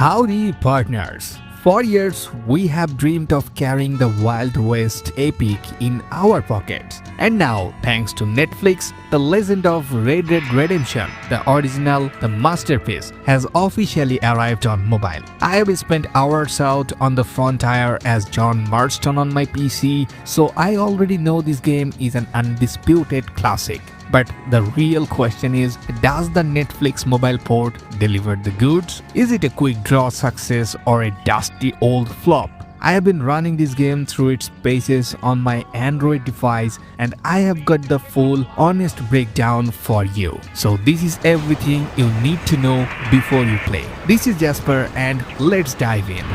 Howdy partners! For years, we have dreamed of carrying the Wild West epic in our pockets. And now, thanks to Netflix, the legend of Red Dead Redemption, the original, the masterpiece, has officially arrived on mobile. I have spent hours out on the frontier as John Marston on my PC, so I already know this game is an undisputed classic. But the real question is, does the Netflix mobile port deliver the goods? Is it a quick draw success or a dusty old flop? I have been running this game through its paces on my Android device and I have got the full, honest breakdown for you. So this is everything you need to know before you play. This is Jasper and let's dive in.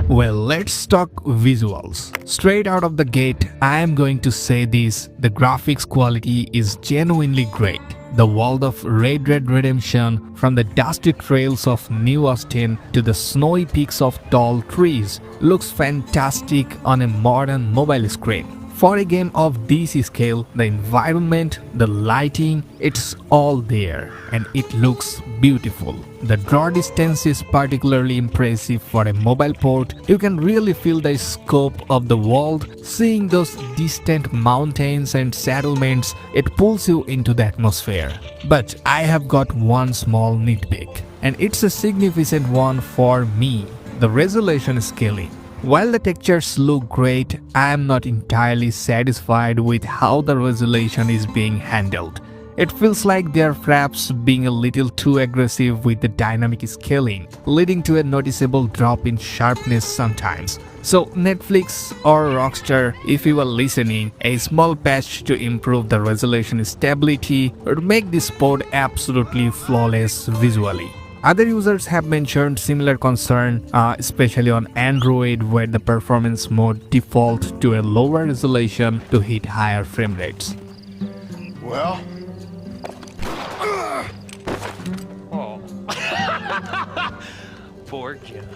Well, let's talk visuals. Straight out of the gate, I am going to say this, the graphics quality is genuinely great. The world of Red Dead Redemption, from the dusty trails of New Austin to the snowy peaks of tall trees, looks fantastic on a modern mobile screen. For a game of this scale, the environment, the lighting, it's all there and it looks beautiful. The draw distance is particularly impressive for a mobile port. You can really feel the scope of the world. Seeing those distant mountains and settlements, it pulls you into the atmosphere. But I have got one small nitpick, and it's a significant one for me: the resolution scaling. While the textures look great, I am not entirely satisfied with how the resolution is being handled. It feels like they are perhaps being a little too aggressive with the dynamic scaling, leading to a noticeable drop in sharpness sometimes. So Netflix or Rockstar, if you are listening, a small patch to improve the resolution stability would make this port absolutely flawless visually. Other users have mentioned similar concern, especially on Android, where the performance mode defaults to a lower resolution to hit higher frame rates. Well... Oh. Poor kid.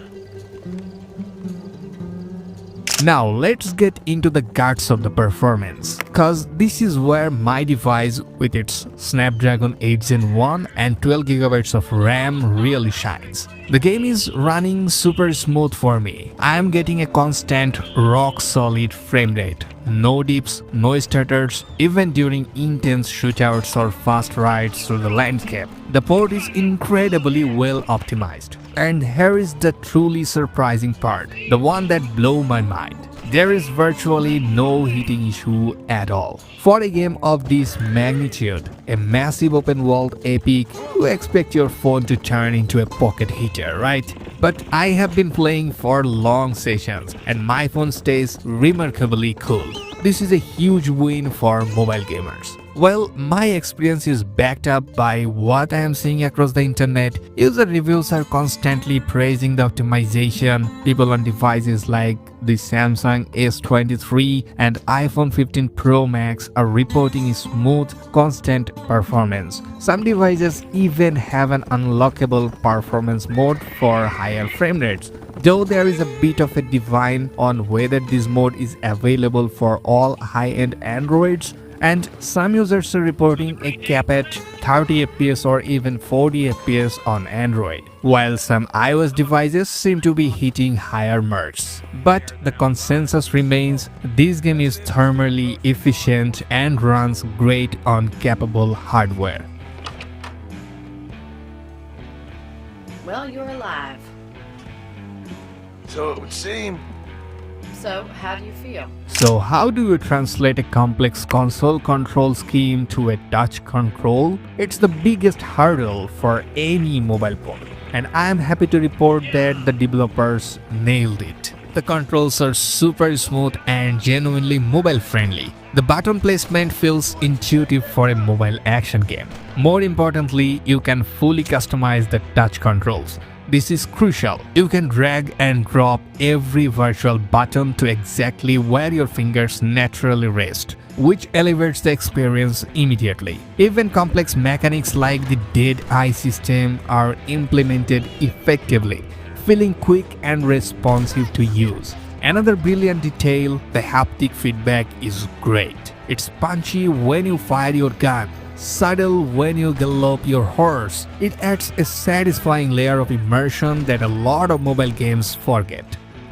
Now let's get into the guts of the performance, cause this is where my device with its Snapdragon 8 Gen 1 and 12GB of RAM really shines. The game is running super smooth for me. I am getting a constant rock solid frame rate. No dips, no stutters, even during intense shootouts or fast rides through the landscape. The port is incredibly well optimized. And here is the truly surprising part, the one that blew my mind. There is virtually no heating issue at all. For a game of this magnitude, a massive open world epic, you expect your phone to turn into a pocket heater, right? But I have been playing for long sessions and my phone stays remarkably cool. This is a huge win for mobile gamers. Well, my experience is backed up by what I am seeing across the internet. User reviews are constantly praising the optimization. People on devices like the Samsung S23 and iPhone 15 Pro Max are reporting smooth, constant performance. Some devices even have an unlockable performance mode for higher frame rates. Though there is a bit of a divide on whether this mode is available for all high-end Androids, and some users are reporting a cap at 30 FPS or even 40 FPS on Android, while some iOS devices seem to be hitting higher marks. But the consensus remains, this game is thermally efficient and runs great on capable hardware. Well, you're alive. So it would seem. So, how do you feel? So how do you translate a complex console control scheme to a touch control? It's the biggest hurdle for any mobile port, and I am happy to report that the developers nailed it. The controls are super smooth and genuinely mobile friendly. The button placement feels intuitive for a mobile action game. More importantly, you can fully customize the touch controls. This is crucial. You can drag and drop every virtual button to exactly where your fingers naturally rest, which elevates the experience immediately. Even complex mechanics like the dead eye system are implemented effectively, feeling quick and responsive to use. Another brilliant detail, the haptic feedback is great. It's punchy when you fire your gun, subtle when you gallop your horse. It adds a satisfying layer of immersion that a lot of mobile games forget.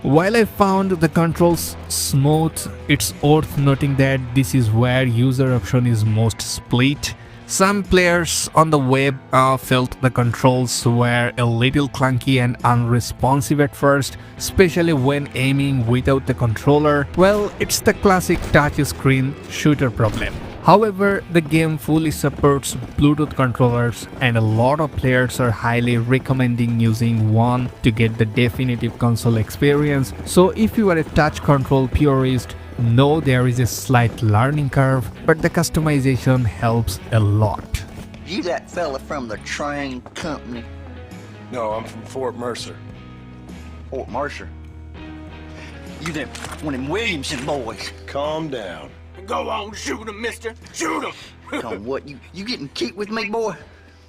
While I found the controls smooth, it's worth noting that this is where user option is most split. Some players on the web felt the controls were a little clunky and unresponsive at first, especially when aiming without the controller. Well, it's the classic touch screen shooter problem. However, the game fully supports Bluetooth controllers and a lot of players are highly recommending using one to get the definitive console experience. So if you are a touch control purist, know there is a slight learning curve, but the customization helps a lot. You that fella from the train company, No, I'm from Fort Mercer. Fort Mercer? You them one of them Williamson boys? Calm down. Go on, shoot him, mister. Shoot him. Come what, you getting cute with me, boy?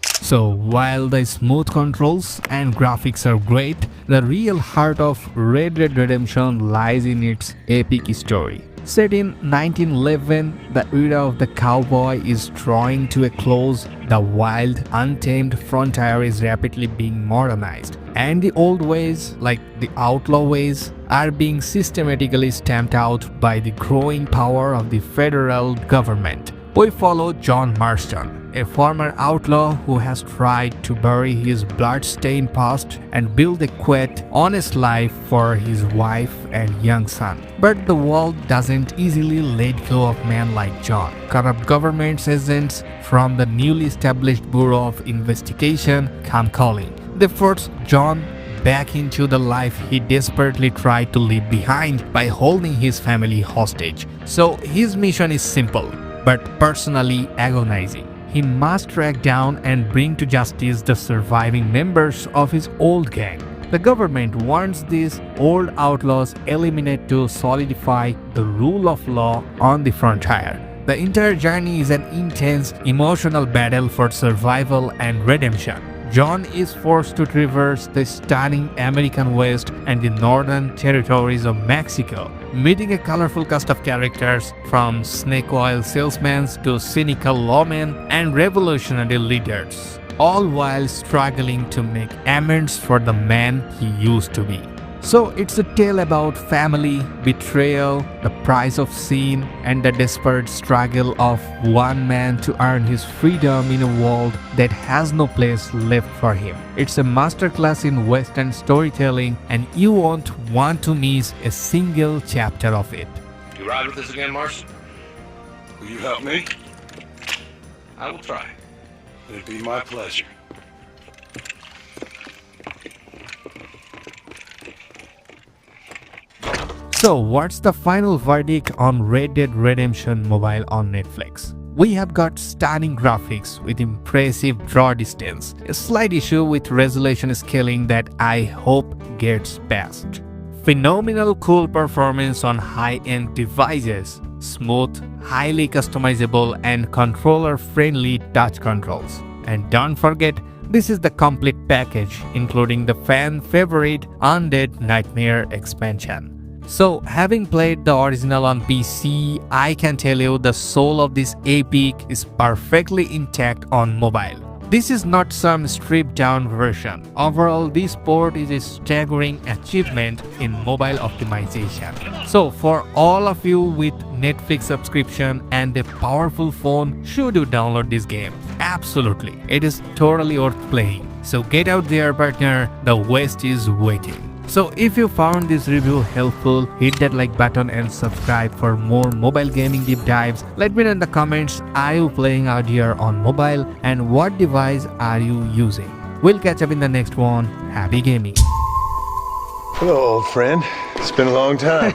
So while the smooth controls and graphics are great, the real heart of Red Dead Redemption lies in its epic story. Set in 1911, the era of the cowboy is drawing to a close. The wild, untamed frontier is rapidly being modernized, and the old ways, like the outlaw ways, are being systematically stamped out by the growing power of the federal government. We follow John Marston, a former outlaw who has tried to bury his blood-stained past and build a quiet, honest life for his wife and young son. But the world doesn't easily let go of men like John. Corrupt government agents from the newly established Bureau of Investigation come calling. They force John back into the life he desperately tried to leave behind by holding his family hostage. So his mission is simple, but personally agonizing. He must track down and bring to justice the surviving members of his old gang. The government wants these old outlaws eliminated to solidify the rule of law on the frontier. The entire journey is an intense emotional battle for survival and redemption. John is forced to traverse the stunning American West and the northern territories of Mexico, meeting a colorful cast of characters from snake oil salesmen to cynical lawmen and revolutionary leaders, all while struggling to make amends for the man he used to be. So it's a tale about family, betrayal, the price of sin, and the desperate struggle of one man to earn his freedom in a world that has no place left for him. It's a masterclass in Western storytelling, and you won't want to miss a single chapter of it. You ride with us again, Marston? Will you help me? I will try. It'd be my pleasure. So what's the final verdict on Red Dead Redemption Mobile on Netflix? We have got stunning graphics with impressive draw distance, a slight issue with resolution scaling that I hope gets patched. Phenomenal cool performance on high-end devices, smooth, highly customizable and controller-friendly touch controls. And don't forget, this is the complete package including the fan favorite Undead Nightmare expansion. So, having played the original on PC, I can tell you the soul of this epic is perfectly intact on mobile. This is not some stripped down version. Overall, this port is a staggering achievement in mobile optimization. So, for all of you with Netflix subscription and a powerful phone, should you download this game? Absolutely, it is totally worth playing. So get out there, partner, the West is waiting. So if you found this review helpful, hit that like button and subscribe for more mobile gaming deep dives. Let me know in the comments, are you playing out here on mobile and what device are you using? We'll catch up in the next one. Happy gaming. Hello, old friend. It's been a long time.